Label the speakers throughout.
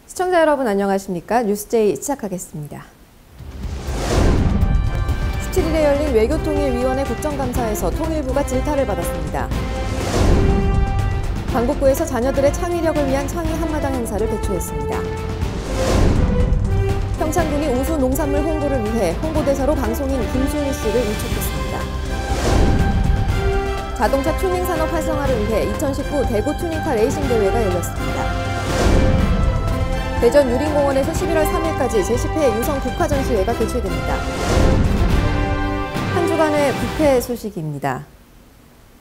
Speaker 1: 시청자 여러분 안녕하십니까? 뉴스제이 시작하겠습니다. 17일에 열린 외교통일위원회 국정감사에서 통일부가 질타를 받았습니다. 강북구에서 자녀들의 창의력을 위한 창의 한마당 행사를 개최했습니다. 평창군이 우수 농산물 홍보를 위해 홍보대사로 방송인 김순희 씨를 위촉했습니다. 자동차 튜닝 산업 활성화를 위해 2019 대구 튜닝카 레이싱 대회가 열렸습니다. 대전 유림공원에서 11월 3일까지 제10회 유성 국화 전시회가 개최됩니다. 한 주간의 국회 소식입니다.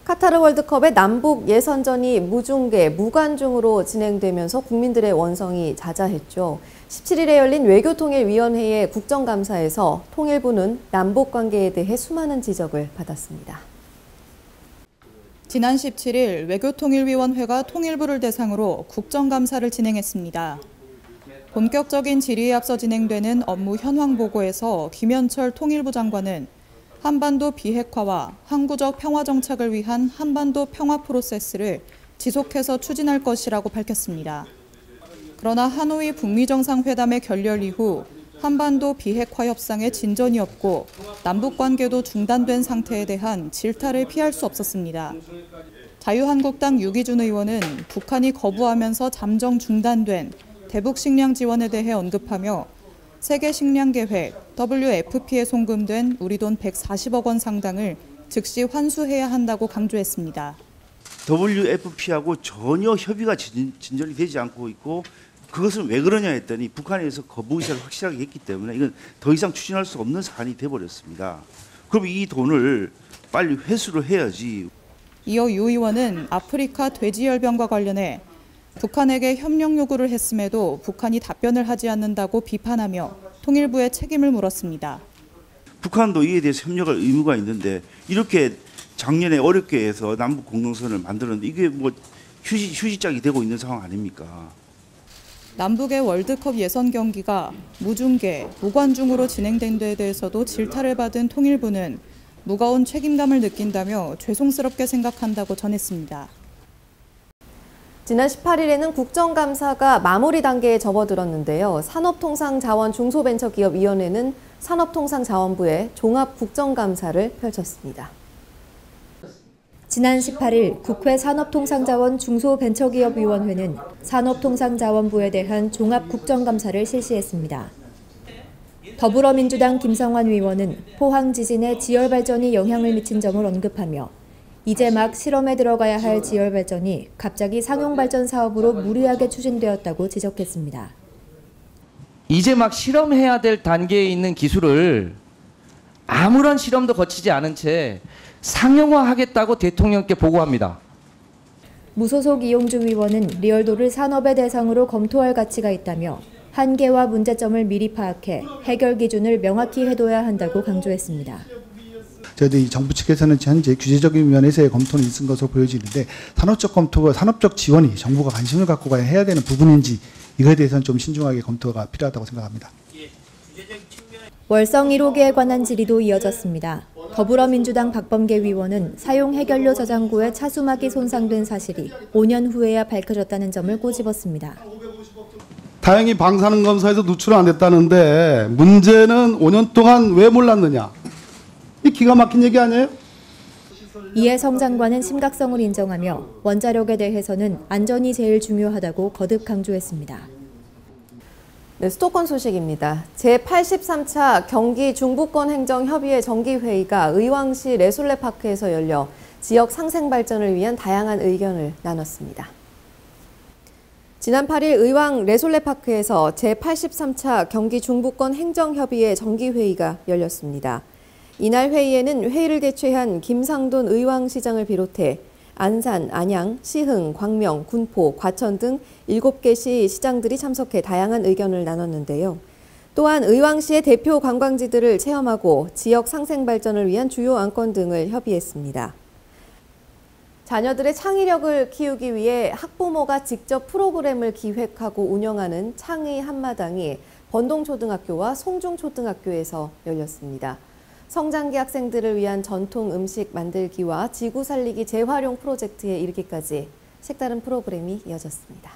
Speaker 1: 카타르 월드컵의 남북 예선전이 무중계, 무관중으로 진행되면서 국민들의 원성이 자자했죠. 17일에 열린 외교통일위원회의 국정감사에서 통일부는 남북관계에 대해 수많은 지적을 받았습니다.
Speaker 2: 지난 17일 외교통일위원회가 통일부를 대상으로 국정감사를 진행했습니다. 본격적인 질의에 앞서 진행되는 업무 현황 보고에서 김현철 통일부 장관은 한반도 비핵화와 항구적 평화 정착을 위한 한반도 평화 프로세스를 지속해서 추진할 것이라고 밝혔습니다. 그러나 하노이 북미 정상회담의 결렬 이후 한반도 비핵화 협상에 진전이 없고 남북 관계도 중단된 상태에 대한 질타를 피할 수 없었습니다. 자유한국당 유기준 의원은 북한이 거부하면서 잠정 중단된 대북 식량 지원에 대해 언급하며 세계 식량 계획 WFP에 송금된 우리 돈 140억 원 상당을 즉시 환수해야 한다고 강조했습니다.
Speaker 3: WFP하고 전혀 협의가 진전이 되지 않고 있고 그것은 왜 그러냐 했더니 북한에서 거부 의사를 확실하게 했기 때문에 이건 더 이상 추진할 수 없는 사안이 돼버렸습니다. 그럼 이 돈을 빨리 회수를 해야지.
Speaker 2: 이어 유 의원은 아프리카 돼지열병과 관련해 북한에게 협력 요구를 했음에도 북한이 답변을 하지 않는다고 비판하며 통일부의 책임을 물었습니다.
Speaker 3: 북한도 이에 대해서 협력할 의무가 있는데 이렇게 작년에 어렵게 해서 남북 공동선을 만들었는데 이게 뭐 휴지짝이 되고 있는 상황 아닙니까?
Speaker 2: 남북의 월드컵 예선 경기가 무중계, 무관중으로 진행된 데에 대해서도 질타를 받은 통일부는 무거운 책임감을 느낀다며 죄송스럽게 생각한다고 전했습니다.
Speaker 1: 지난 18일에는 국정감사가 마무리 단계에 접어들었는데요. 산업통상자원중소벤처기업위원회는 산업통상자원부의 종합국정감사를 펼쳤습니다.
Speaker 4: 지난 18일 국회 산업통상자원중소벤처기업위원회는 산업통상자원부에 대한 종합국정감사를 실시했습니다. 더불어민주당 김성환 의원은 포항 지진에 지열발전이 영향을 미친 점을 언급하며 이제 막 실험에 들어가야 할 지열발전이 갑자기 상용발전 사업으로 무리하게 추진되었다고 지적했습니다.
Speaker 5: 이제 막 실험해야 될 단계에 있는 기술을 아무런 실험도 거치지 않은 채 상용화하겠다고 대통령께 보고합니다.
Speaker 4: 무소속 이용중 의원은 리얼도를 산업의 대상으로 검토할 가치가 있다며 한계와 문제점을 미리 파악해 해결 기준을 명확히 해둬야 한다고 강조했습니다.
Speaker 6: 저희들이 정부 측에서는 현재 규제적인 면에서의 검토는 있은 것으로 보여지는데 산업적 검토와 산업적 지원이 정부가 관심을 갖고 해야 되는 부분인지 이거에 대해서는 좀 신중하게 검토가 필요하다고 생각합니다.
Speaker 4: 월성 1호기에 관한 질의도 이어졌습니다. 더불어민주당 박범계 의원은 사용 해결료 저장고에 차수막이 손상된 사실이 5년 후에야 밝혀졌다는 점을 꼬집었습니다.
Speaker 7: 다행히 방사능 검사에서 누출은 안 됐다는데 문제는 5년 동안 왜 몰랐느냐. 이 기가 막힌 얘기 아니에요?
Speaker 4: 이에 성 장관은 심각성을 인정하며 원자력에 대해서는 안전이 제일 중요하다고 거듭 강조했습니다.
Speaker 1: 네, 수도권 소식입니다. 제83차 경기 중부권 행정협의회 정기회의가 의왕시 레솔레파크에서 열려 지역 상생 발전을 위한 다양한 의견을 나눴습니다. 지난 8일 의왕 레솔레파크에서 제83차 경기 중부권 행정협의회 정기회의가 열렸습니다. 이날 회의에는 회의를 개최한 김상돈 의왕시장을 비롯해 안산, 안양, 시흥, 광명, 군포, 과천 등 7개 시 시장들이 참석해 다양한 의견을 나눴는데요. 또한 의왕시의 대표 관광지들을 체험하고 지역 상생 발전을 위한 주요 안건 등을 협의했습니다. 자녀들의 창의력을 키우기 위해 학부모가 직접 프로그램을 기획하고 운영하는 창의 한마당이 번동초등학교와 송중초등학교에서 열렸습니다. 성장기 학생들을 위한 전통 음식 만들기와 지구 살리기 재활용 프로젝트에 이르기까지 색다른 프로그램이 이어졌습니다.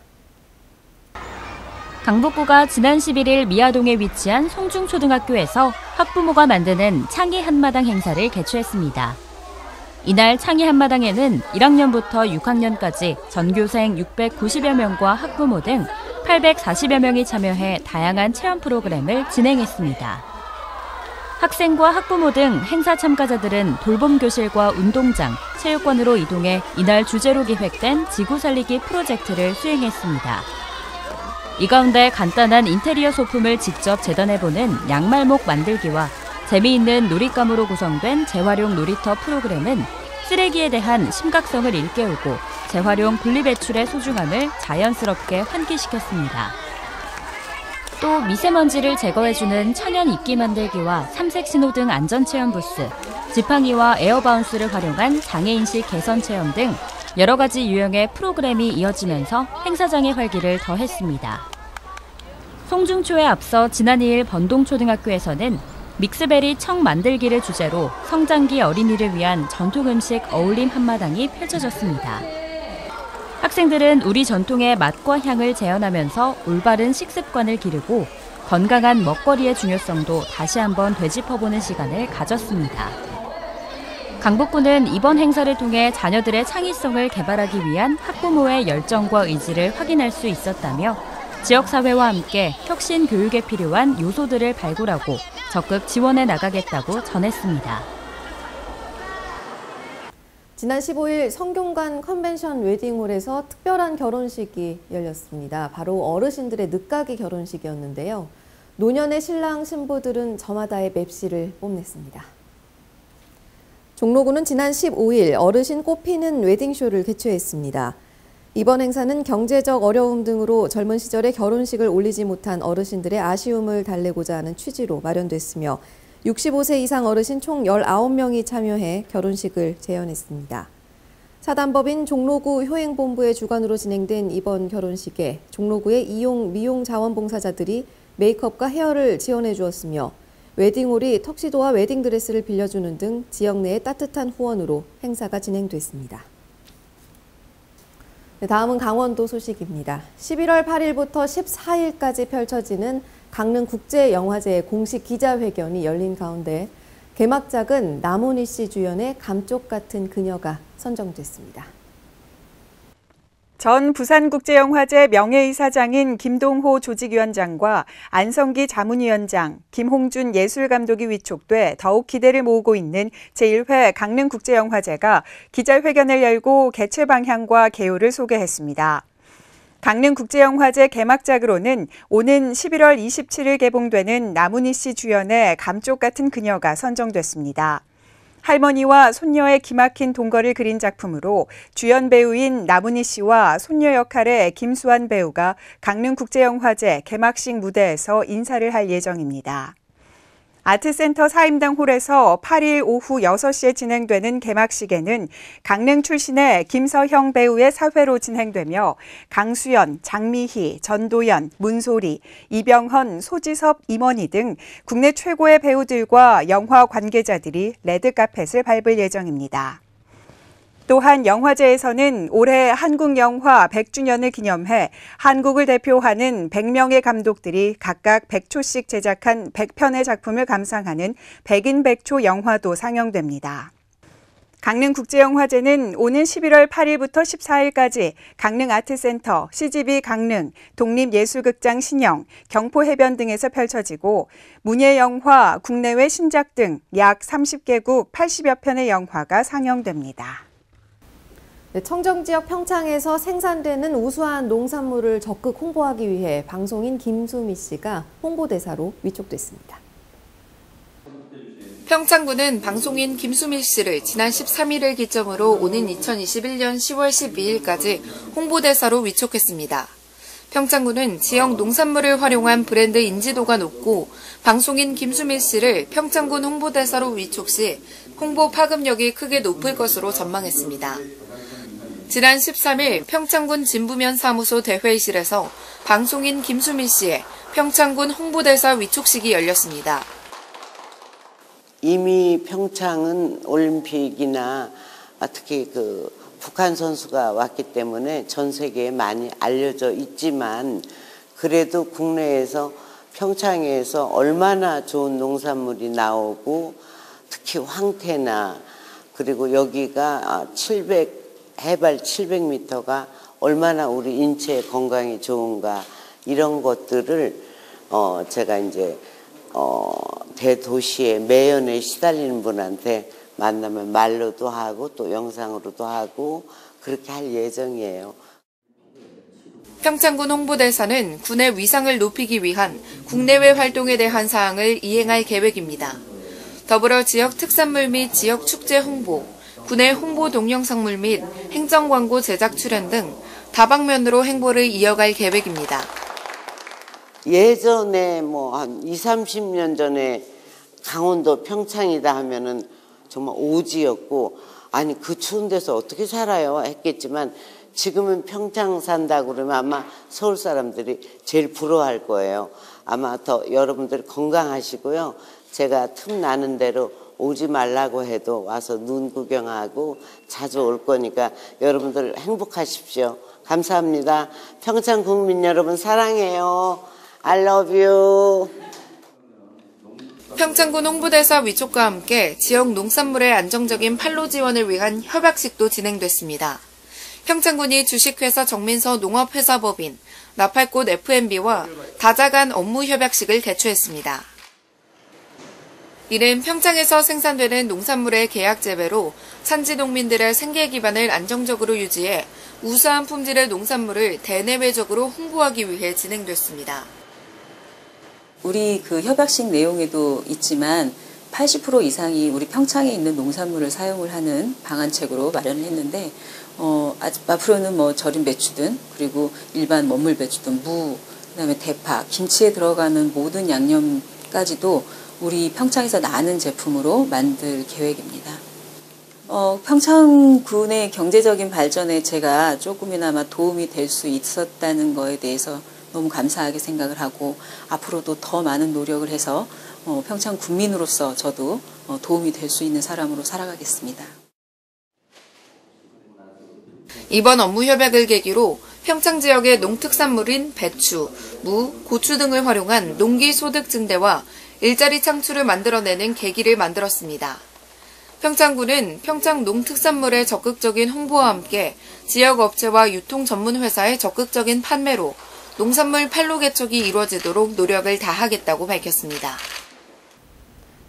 Speaker 8: 강북구가 지난 11일 미아동에 위치한 송중초등학교에서 학부모가 만드는 창의 한마당 행사를 개최했습니다. 이날 창의 한마당에는 1학년부터 6학년까지 전교생 690여 명과 학부모 등 840여 명이 참여해 다양한 체험 프로그램을 진행했습니다. 학생과 학부모 등 행사 참가자들은 돌봄교실과 운동장, 체육관으로 이동해 이날 주제로 기획된 지구 살리기 프로젝트를 수행했습니다. 이 가운데 간단한 인테리어 소품을 직접 재단해보는 양말목 만들기와 재미있는 놀잇감으로 구성된 재활용 놀이터 프로그램은 쓰레기에 대한 심각성을 일깨우고 재활용 분리배출의 소중함을 자연스럽게 환기시켰습니다. 또 미세먼지를 제거해주는 천연 이끼 만들기와 삼색 신호 등 안전체험 부스, 지팡이와 에어바운스를 활용한 장애인식 개선 체험 등 여러 가지 유형의 프로그램이 이어지면서 행사장의 활기를 더했습니다. 송중초에 앞서 지난 2일 번동초등학교에서는 믹스베리 청 만들기를 주제로 성장기 어린이를 위한 전통 음식 어울림 한마당이 펼쳐졌습니다. 학생들은 우리 전통의 맛과 향을 재현하면서 올바른 식습관을 기르고 건강한 먹거리의 중요성도 다시 한번 되짚어보는 시간을 가졌습니다. 강북구는 이번 행사를 통해 자녀들의 창의성을 개발하기 위한 학부모의 열정과 의지를 확인할 수 있었다며 지역사회와 함께 혁신 교육에 필요한 요소들을 발굴하고 적극 지원해 나가겠다고 전했습니다.
Speaker 1: 지난 15일 성균관 컨벤션 웨딩홀에서 특별한 결혼식이 열렸습니다. 바로 어르신들의 늦가기 결혼식이었는데요. 노년의 신랑 신부들은 저마다의 맵시를 뽐냈습니다. 종로구는 지난 15일 어르신 꽃피는 웨딩쇼를 개최했습니다. 이번 행사는 경제적 어려움 등으로 젊은 시절에 결혼식을 올리지 못한 어르신들의 아쉬움을 달래고자 하는 취지로 마련됐으며 65세 이상 어르신 총 19명이 참여해 결혼식을 재현했습니다. 사단법인 종로구 효행본부의 주관으로 진행된 이번 결혼식에 종로구의 이용 미용 자원봉사자들이 메이크업과 헤어를 지원해 주었으며 웨딩홀이 턱시도와 웨딩드레스를 빌려주는 등 지역 내의 따뜻한 후원으로 행사가 진행됐습니다. 다음은 강원도 소식입니다. 11월 8일부터 14일까지 펼쳐지는 강릉국제영화제 공식 기자회견이 열린 가운데 개막작은 남훈희 씨 주연의 감쪽 같은 그녀가 선정됐습니다.
Speaker 9: 전 부산국제영화제 명예이사장인 김동호 조직위원장과 안성기 자문위원장, 김홍준 예술감독이 위촉돼 더욱 기대를 모으고 있는 제1회 강릉국제영화제가 기자회견을 열고 개최 방향과 개요를 소개했습니다. 강릉국제영화제 개막작으로는 오는 11월 27일 개봉되는 남훈희 씨 주연의 감쪽 같은 그녀가 선정됐습니다. 할머니와 손녀의 기막힌 동거를 그린 작품으로 주연 배우인 남훈희 씨와 손녀 역할의 김수환 배우가 강릉국제영화제 개막식 무대에서 인사를 할 예정입니다. 아트센터 사임당 홀에서 8일 오후 6시에 진행되는 개막식에는 강릉 출신의 김서형 배우의 사회로 진행되며 강수연, 장미희, 전도연, 문소리, 이병헌, 소지섭, 임원희 등 국내 최고의 배우들과 영화 관계자들이 레드카펫을 밟을 예정입니다. 또한 영화제에서는 올해 한국 영화 100주년을 기념해 한국을 대표하는 100명의 감독들이 각각 100초씩 제작한 100편의 작품을 감상하는 백인 백초 영화도 상영됩니다. 강릉국제영화제는 오는 11월 8일부터 14일까지 강릉아트센터, CGV 강릉, 독립예술극장 신영, 경포해변 등에서 펼쳐지고 문예영화, 국내외 신작 등 약 30개국 80여 편의 영화가 상영됩니다.
Speaker 1: 청정지역 평창에서 생산되는 우수한 농산물을 적극 홍보하기 위해 방송인 김수미 씨가 홍보대사로 위촉됐습니다.
Speaker 10: 평창군은 방송인 김수미 씨를 지난 13일을 기점으로 오는 2021년 10월 12일까지 홍보대사로 위촉했습니다. 평창군은 지역 농산물을 활용한 브랜드 인지도가 높고 방송인 김수미 씨를 평창군 홍보대사로 위촉 시 홍보 파급력이 크게 높을 것으로 전망했습니다. 지난 13일 평창군 진부면 사무소 대회의실에서 방송인 김수미 씨의 평창군 홍보대사 위촉식이 열렸습니다.
Speaker 11: 이미 평창은 올림픽이나 특히 북한 선수가 왔기 때문에 전 세계에 많이 알려져 있지만 그래도 국내에서 평창에서 얼마나 좋은 농산물이 나오고 특히 황태나 그리고 여기가 해발 700m가 얼마나 우리 인체 건강에 좋은가 이런 것들을 제가 이제 대도시의 매연에 시달리는 분한테 만나면 말로도 하고 또 영상으로도 하고 그렇게 할 예정이에요.
Speaker 10: 평창군 홍보대사는 군의 위상을 높이기 위한 국내외 활동에 대한 사항을 이행할 계획입니다. 더불어 지역 특산물 및 지역 축제 홍보, 군의 홍보 동영상물 및 행정광고 제작 출연 등 다방면으로 행보를 이어갈 계획입니다.
Speaker 11: 예전에 뭐 한 20-30년 전에 강원도 평창이다 하면은 정말 오지였고 아니 그 추운 데서 어떻게 살아요 했겠지만 지금은 평창 산다고 그러면 아마 서울 사람들이 제일 부러워할 거예요. 아마 더 여러분들 건강하시고요. 제가 틈 나는 대로 오지 말라고 해도 와서 눈 구경하고 자주 올 거니까 여러분들 행복하십시오. 감사합니다. 평창 국민 여러분 사랑해요. I love you.
Speaker 10: 평창군 홍보대사 위촉과 함께 지역 농산물의 안정적인 판로 지원을 위한 협약식도 진행됐습니다. 평창군이 주식회사 정민서 농업회사법인, 나팔꽃 F&B와 다자간 업무 협약식을 개최했습니다. 이는 평창에서 생산되는 농산물의 계약 재배로 산지 농민들의 생계 기반을 안정적으로 유지해 우수한 품질의 농산물을 대내외적으로 홍보하기 위해 진행됐습니다.
Speaker 12: 우리 그 협약식 내용에도 있지만 80% 이상이 우리 평창에 있는 농산물을 사용을 하는 방안책으로 마련을 했는데 앞으로는 뭐 절임 배추든 그리고 일반 먹물 배추든 무, 그다음에 대파, 김치에 들어가는 모든 양념까지도 우리 평창에서 나는 제품으로 만들 계획입니다. 평창군의 경제적인 발전에 제가 조금이나마 도움이 될 수 있었다는 거에 대해서 너무 감사하게 생각을 하고 앞으로도 더 많은 노력을 해서 평창 군민으로서 저도 도움이 될 수 있는 사람으로 살아가겠습니다.
Speaker 10: 이번 업무 협약을 계기로 평창 지역의 농특산물인 배추, 무, 고추 등을 활용한 농기 소득 증대와 일자리 창출을 만들어내는 계기를 만들었습니다. 평창군은 평창 농특산물의 적극적인 홍보와 함께 지역 업체와 유통 전문 회사의 적극적인 판매로 농산물 판로 개척이 이루어지도록 노력을 다하겠다고 밝혔습니다.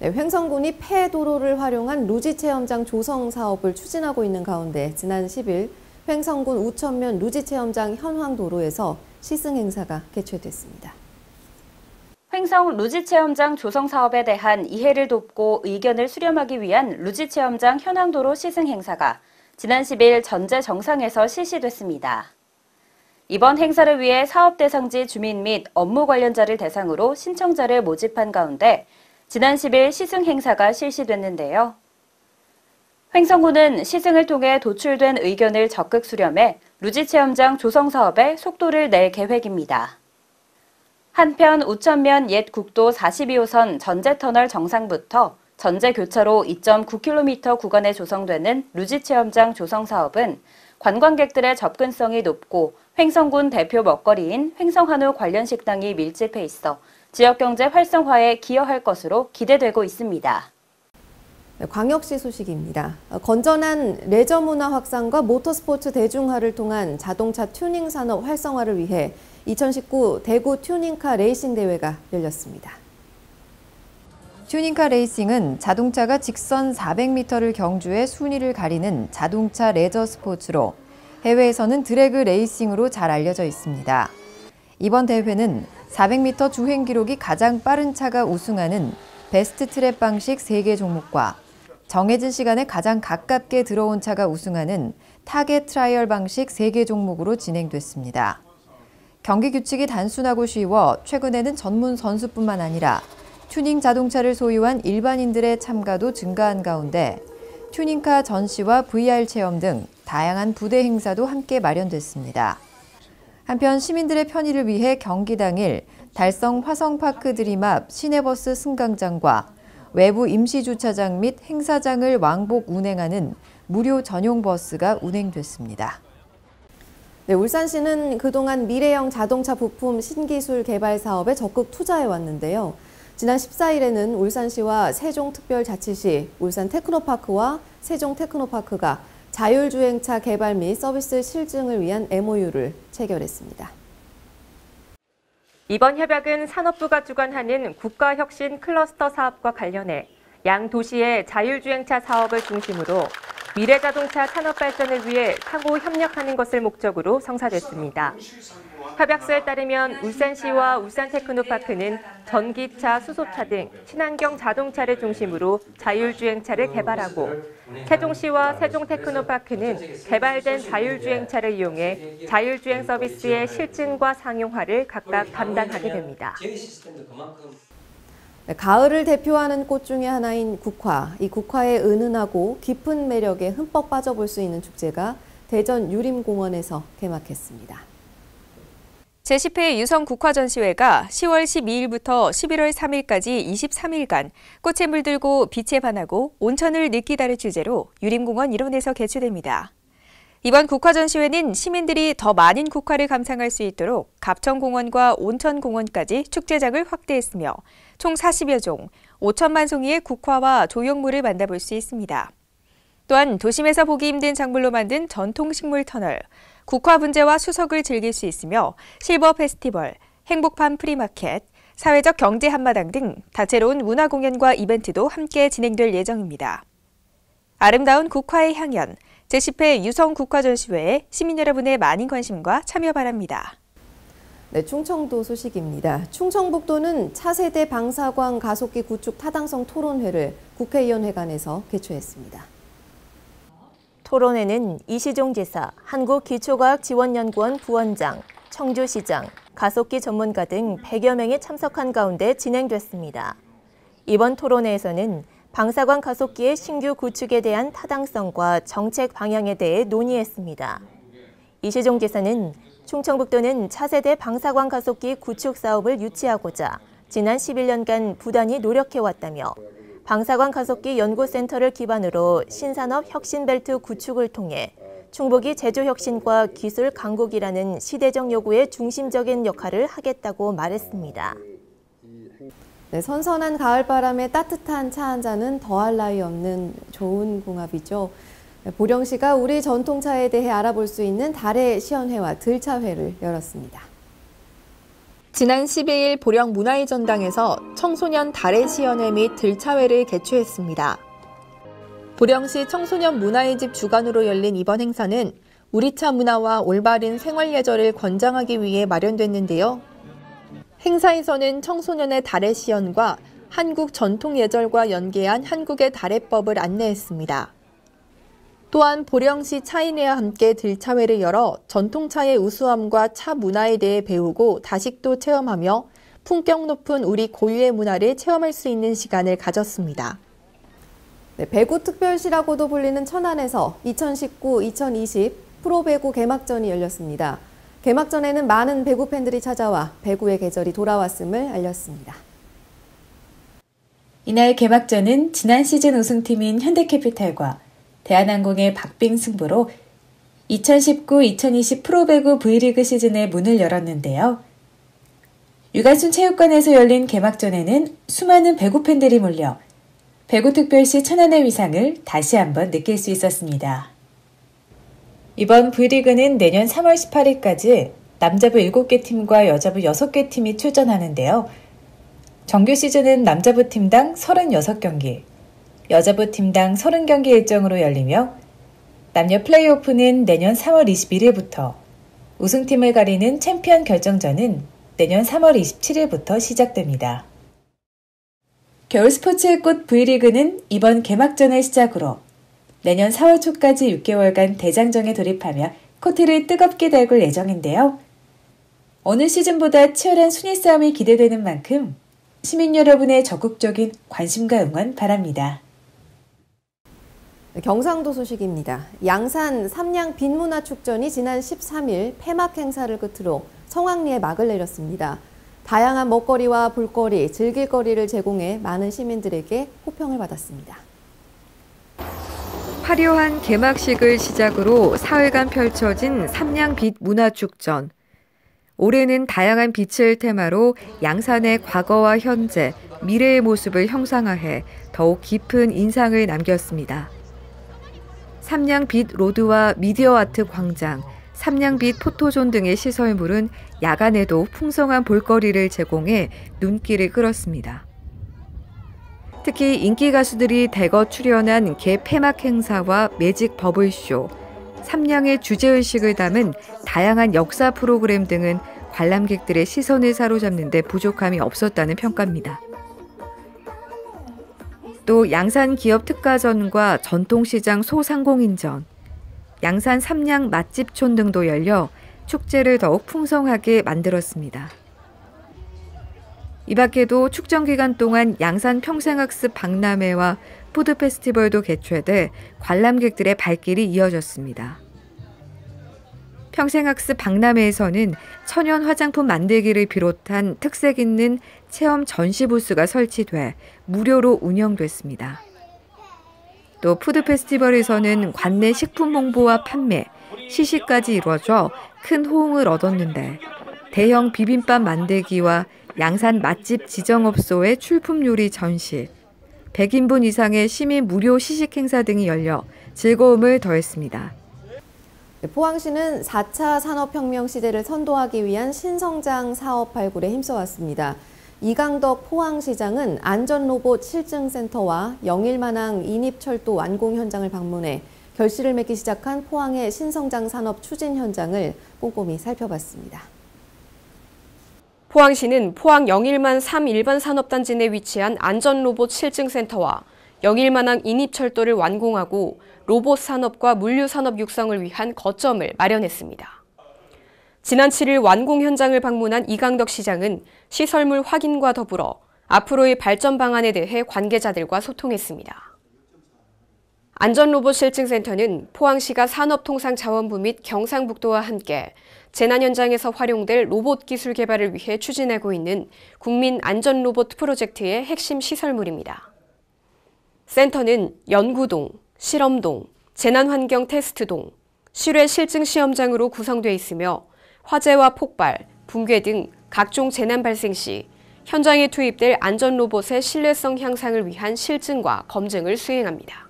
Speaker 1: 네, 횡성군이 폐도로를 활용한 루지 체험장 조성 사업을 추진하고 있는 가운데 지난 10일 횡성군 우천면 루지 체험장 현황도로에서 시승 행사가 개최됐습니다.
Speaker 8: 횡성 루지 체험장 조성 사업에 대한 이해를 돕고 의견을 수렴하기 위한 루지 체험장 현황도로 시승 행사가 지난 10일 전제정상에서 실시됐습니다. 이번 행사를 위해 사업 대상지 주민 및 업무 관련자를 대상으로 신청자를 모집한 가운데 지난 10일 시승 행사가 실시됐는데요. 횡성군은 시승을 통해 도출된 의견을 적극 수렴해 루지 체험장 조성 사업에 속도를 낼 계획입니다. 한편 우천면 옛 국도 42호선 전제터널 정상부터 전제교차로 2.9km 구간에 조성되는 루지 체험장 조성 사업은 관광객들의 접근성이 높고 횡성군 대표 먹거리인 횡성한우 관련 식당이 밀집해 있어 지역경제 활성화에 기여할 것으로 기대되고 있습니다.
Speaker 1: 네, 광역시 소식입니다. 건전한 레저 문화 확산과 모터스포츠 대중화를 통한 자동차 튜닝 산업 활성화를 위해 2019 대구 튜닝카 레이싱 대회가 열렸습니다. 튜닝카 레이싱은 자동차가 직선 400m를 경주해 순위를 가리는 자동차 레저 스포츠로 해외에서는 드래그 레이싱으로 잘 알려져 있습니다. 이번 대회는 400m 주행 기록이 가장 빠른 차가 우승하는 베스트 트랩 방식 3개 종목과 정해진 시간에 가장 가깝게 들어온 차가 우승하는 타겟 트라이얼 방식 3개 종목으로 진행됐습니다. 경기 규칙이 단순하고 쉬워 최근에는 전문 선수뿐만 아니라 튜닝 자동차를 소유한 일반인들의 참가도 증가한 가운데 튜닝카 전시와 VR 체험 등 다양한 부대 행사도 함께 마련됐습니다. 한편 시민들의 편의를 위해 경기 당일 달성 화성파크 드림 앞 시내버스 승강장과 외부 임시주차장 및 행사장을 왕복 운행하는 무료 전용 버스가 운행됐습니다. 네, 울산시는 그동안 미래형 자동차 부품 신기술 개발 사업에 적극 투자해 왔는데요. 지난 14일에는 울산시와 세종특별자치시, 울산테크노파크와 세종테크노파크가 자율주행차 개발 및 서비스 실증을 위한 MOU를 체결했습니다.
Speaker 13: 이번 협약은 산업부가 주관하는 국가혁신 클러스터 사업과 관련해 양 도시의 자율주행차 사업을 중심으로 미래자동차 산업 발전을 위해 상호 협력하는 것을 목적으로 성사됐습니다. 협약서에 따르면 울산시와 울산테크노파크는 전기차, 수소차 등 친환경 자동차를 중심으로 자율주행차를 개발하고 세종시와 세종테크노파크는 개발된 자율주행차를 이용해 자율주행 서비스의 실증과 상용화를 각각 담당하게 됩니다.
Speaker 1: 네, 가을을 대표하는 꽃 중에 하나인 국화. 이 국화의 은은하고 깊은 매력에 흠뻑 빠져볼 수 있는 축제가 대전 유림공원에서 개막했습니다.
Speaker 14: 제10회 유성 국화 전시회가 10월 12일부터 11월 3일까지 23일간 꽃에 물들고 빛에 반하고 온천을 느끼다를 주제로 유림공원 일원에서 개최됩니다. 이번 국화 전시회는 시민들이 더 많은 국화를 감상할 수 있도록 갑천공원과 온천공원까지 축제장을 확대했으며 총 40여 종, 5천만 송이의 국화와 조형물을 만나볼 수 있습니다. 또한 도심에서 보기 힘든 작물로 만든 전통식물 터널, 국화 분재와 수석을 즐길 수 있으며 실버 페스티벌, 행복팜 프리마켓, 사회적 경제 한마당 등 다채로운 문화 공연과 이벤트도 함께 진행될 예정입니다. 아름다운 국화의 향연, 제10회 유성 국화 전시회에 시민 여러분의 많은 관심과 참여 바랍니다.
Speaker 1: 네, 충청도 소식입니다. 충청북도는 차세대 방사광 가속기 구축 타당성 토론회를 국회의원회관에서 개최했습니다.
Speaker 15: 토론회는 이시종 지사, 한국기초과학지원연구원 부원장, 청주시장, 가속기 전문가 등 100여 명이 참석한 가운데 진행됐습니다. 이번 토론회에서는 방사광 가속기의 신규 구축에 대한 타당성과 정책 방향에 대해 논의했습니다. 이시종 지사는 충청북도는 차세대 방사광 가속기 구축 사업을 유치하고자 지난 11년간 부단히 노력해왔다며 방사광 가속기 연구센터를 기반으로 신산업 혁신벨트 구축을 통해 충북이 제조혁신과 기술 강국이라는 시대적 요구에 중심적인 역할을 하겠다고 말했습니다.
Speaker 1: 네, 선선한 가을바람에 따뜻한 차 한 잔은 더할 나위 없는 좋은 궁합이죠. 보령시가 우리 전통차에 대해 알아볼 수 있는 달의 시연회와 들차회를 열었습니다.
Speaker 16: 지난 12일 보령 문화의 전당에서 청소년 달의 시연회 및 들차회를 개최했습니다. 보령시 청소년 문화의 집 주관으로 열린 이번 행사는 우리차 문화와 올바른 생활 예절을 권장하기 위해 마련됐는데요. 행사에서는 청소년의 달의 시연과 한국 전통 예절과 연계한 한국의 달의법을 안내했습니다. 또한 보령시 차인회와 함께 들차회를 열어 전통차의 우수함과 차 문화에 대해 배우고 다식도 체험하며 품격 높은 우리 고유의 문화를 체험할 수 있는 시간을 가졌습니다.
Speaker 1: 네, 배구 특별시라고도 불리는 천안에서 2019-2020 프로배구 개막전이 열렸습니다. 개막전에는 많은 배구 팬들이 찾아와 배구의 계절이 돌아왔음을 알렸습니다.
Speaker 17: 이날 개막전은 지난 시즌 우승팀인 현대캐피탈과 대한항공의 박빙 승부로 2019-2020 프로배구 V리그 시즌의 문을 열었는데요. 유관순 체육관에서 열린 개막전에는 수많은 배구 팬들이 몰려 배구특별시 천안의 위상을 다시 한번 느낄 수 있었습니다. 이번 V리그는 내년 3월 18일까지 남자부 7개 팀과 여자부 6개 팀이 출전하는데요. 정규 시즌은 남자부 팀당 36경기, 여자부 팀당 30경기 일정으로 열리며 남녀 플레이오프는 내년 3월 21일부터, 우승팀을 가리는 챔피언 결정전은 내년 3월 27일부터 시작됩니다. 겨울 스포츠의 꽃 V리그는 이번 개막전을 시작으로 내년 4월 초까지 6개월간 대장정에 돌입하며 코트를 뜨겁게 달굴 예정인데요. 어느 시즌보다 치열한 순위 싸움이 기대되는 만큼 시민 여러분의 적극적인 관심과 응원 바랍니다.
Speaker 1: 경상도 소식입니다. 양산 삼양 빈문화축전이 지난 13일 폐막 행사를 끝으로 성황리에 막을 내렸습니다. 다양한 먹거리와 볼거리, 즐길거리를 제공해 많은 시민들에게 호평을 받았습니다.
Speaker 18: 화려한 개막식을 시작으로 사흘간 펼쳐진 삼양빛 문화축전. 올해는 다양한 빛을 테마로 양산의 과거와 현재, 미래의 모습을 형상화해 더욱 깊은 인상을 남겼습니다. 삼양빛 로드와 미디어 아트 광장, 삼양빛 포토존 등의 시설물은 야간에도 풍성한 볼거리를 제공해 눈길을 끌었습니다. 특히 인기 가수들이 대거 출연한 개 폐막 행사와 매직 버블쇼, 삼양의 주제의식을 담은 다양한 역사 프로그램 등은 관람객들의 시선을 사로잡는 데 부족함이 없었다는 평가입니다. 또 양산 기업 특가전과 전통시장 소상공인전, 양산 삼양 맛집촌 등도 열려 축제를 더욱 풍성하게 만들었습니다. 이 밖에도 축전 기간 동안 양산 평생학습 박람회와 푸드 페스티벌도 개최돼 관람객들의 발길이 이어졌습니다. 평생학습 박람회에서는 천연 화장품 만들기를 비롯한 특색 있는 체험 전시 부스가 설치돼 무료로 운영됐습니다. 또 푸드 페스티벌에서는 관내 식품 홍보와 판매, 시식까지 이루어져 큰 호응을 얻었는데 대형 비빔밥 만들기와 양산 맛집 지정업소의 출품 요리 전시, 100인분 이상의 시민 무료 시식 행사 등이 열려 즐거움을 더했습니다.
Speaker 1: 포항시는 4차 산업혁명 시대를 선도하기 위한 신성장 사업 발굴에 힘써왔습니다. 이강덕 포항시장은 안전로봇 실증센터와 영일만항 인입철도 완공 현장을 방문해 결실을 맺기 시작한 포항의 신성장 산업 추진 현장을 꼼꼼히 살펴봤습니다.
Speaker 19: 포항시는 포항 영일만 3 일반 산업단지 내 위치한 안전로봇 실증센터와 영일만항 인입철도를 완공하고 로봇 산업과 물류 산업 육성을 위한 거점을 마련했습니다. 지난 7일 완공 현장을 방문한 이강덕 시장은 시설물 확인과 더불어 앞으로의 발전 방안에 대해 관계자들과 소통했습니다. 안전로봇 실증센터는 포항시가 산업통상자원부 및 경상북도와 함께 재난 현장에서 활용될 로봇 기술 개발을 위해 추진하고 있는 국민 안전로봇 프로젝트의 핵심 시설물입니다. 센터는 연구동, 실험동, 재난환경 테스트동, 실외 실증 시험장으로 구성되어 있으며 화재와 폭발, 붕괴 등 각종 재난 발생 시 현장에 투입될 안전로봇의 신뢰성 향상을 위한 실증과 검증을 수행합니다.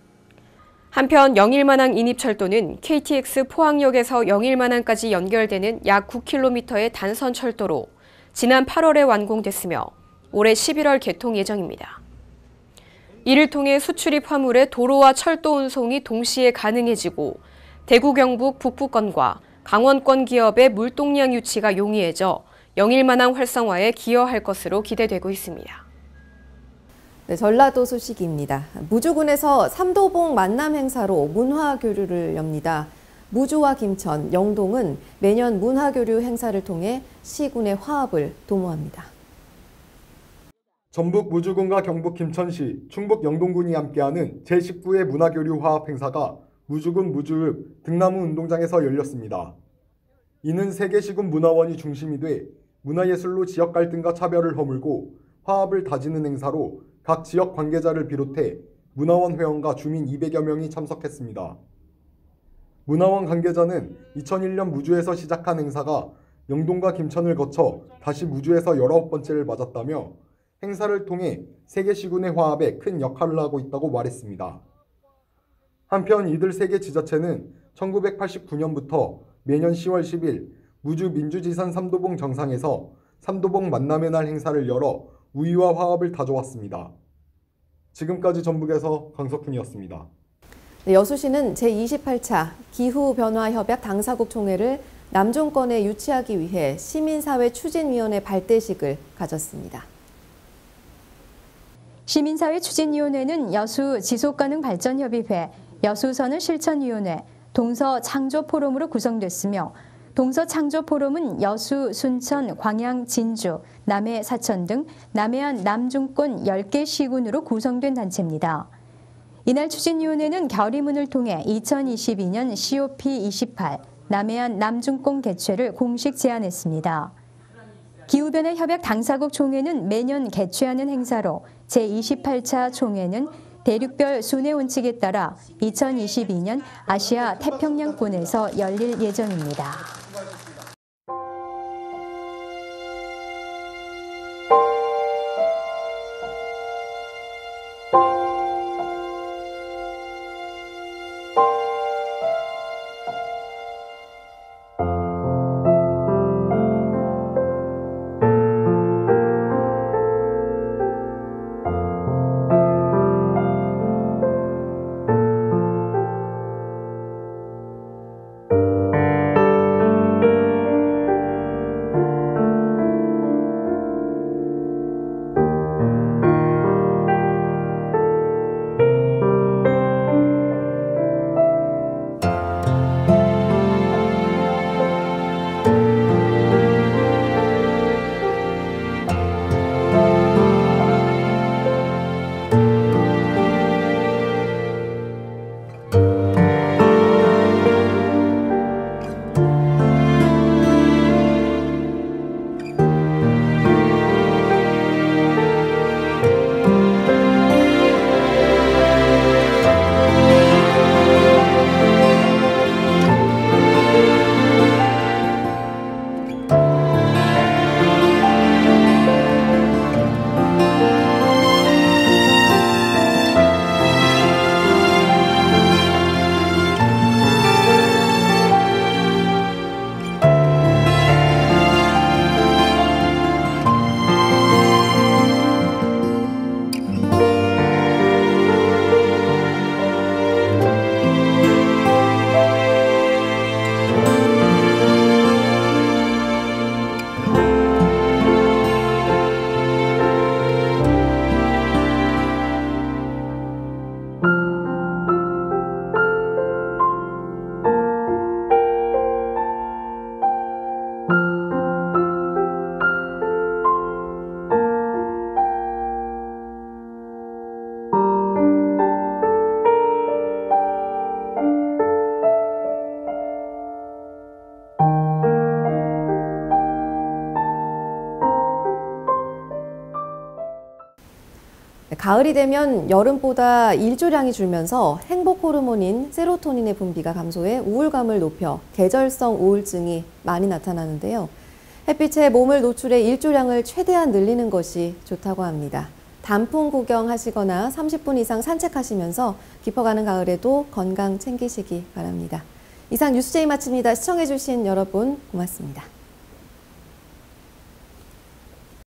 Speaker 19: 한편 영일만항 인입철도는 KTX 포항역에서 영일만항까지 연결되는 약 9km의 단선 철도로 지난 8월에 완공됐으며 올해 11월 개통 예정입니다. 이를 통해 수출입 화물의 도로와 철도 운송이 동시에 가능해지고 대구 경북 북부권과 강원권 기업의 물동량 유치가 용이해져 영일만항 활성화에 기여할 것으로 기대되고 있습니다.
Speaker 1: 네, 전라도 소식입니다. 무주군에서 삼도봉 만남 행사로 문화교류를 엽니다. 무주와 김천, 영동은 매년 문화교류 행사를 통해 시군의 화합을 도모합니다.
Speaker 20: 전북 무주군과 경북 김천시, 충북 영동군이 함께하는 제19회 문화교류 화합 행사가 무주군 무주읍 등나무 운동장에서 열렸습니다. 이는 세계시군 문화원이 중심이 돼 문화예술로 지역 갈등과 차별을 허물고 화합을 다지는 행사로 각 지역 관계자를 비롯해 문화원 회원과 주민 200여 명이 참석했습니다. 문화원 관계자는 2001년 무주에서 시작한 행사가 영동과 김천을 거쳐 다시 무주에서 19번째를 맞았다며 행사를 통해 세계시군의 화합에 큰 역할을 하고 있다고 말했습니다. 한편 이들 세계 지자체는 1989년부터 매년 10월 10일 무주 민주지산 삼도봉 정상에서 삼도봉 만남의 날 행사를 열어 우위와 화합을 다져왔습니다. 지금까지 전북에서 강석훈이었습니다.
Speaker 1: 네, 여수시는 제28차 기후변화협약 당사국 총회를 남중권에 유치하기 위해 시민사회 추진위원회 발대식을 가졌습니다.
Speaker 21: 시민사회 추진위원회는 여수 지속가능발전협의회, 여수선언실천위원회, 동서창조포럼으로 구성됐으며 동서창조포럼은 여수, 순천, 광양, 진주, 남해, 사천 등 남해안 남중권 10개 시군으로 구성된 단체입니다. 이날 추진위원회는 결의문을 통해 2022년 COP28 남해안 남중권 개최를 공식 제안했습니다. 기후변화 협약 당사국 총회는 매년 개최하는 행사로 제28차 총회는 대륙별 순회 원칙에 따라 2022년 아시아 태평양권에서 열릴 예정입니다.
Speaker 1: 가을이 되면 여름보다 일조량이 줄면서 행복 호르몬인 세로토닌의 분비가 감소해 우울감을 높여 계절성 우울증이 많이 나타나는데요. 햇빛에 몸을 노출해 일조량을 최대한 늘리는 것이 좋다고 합니다. 단풍 구경하시거나 30분 이상 산책하시면서 깊어가는 가을에도 건강 챙기시기 바랍니다. 이상 뉴스제이 마칩니다. 시청해주신 여러분 고맙습니다.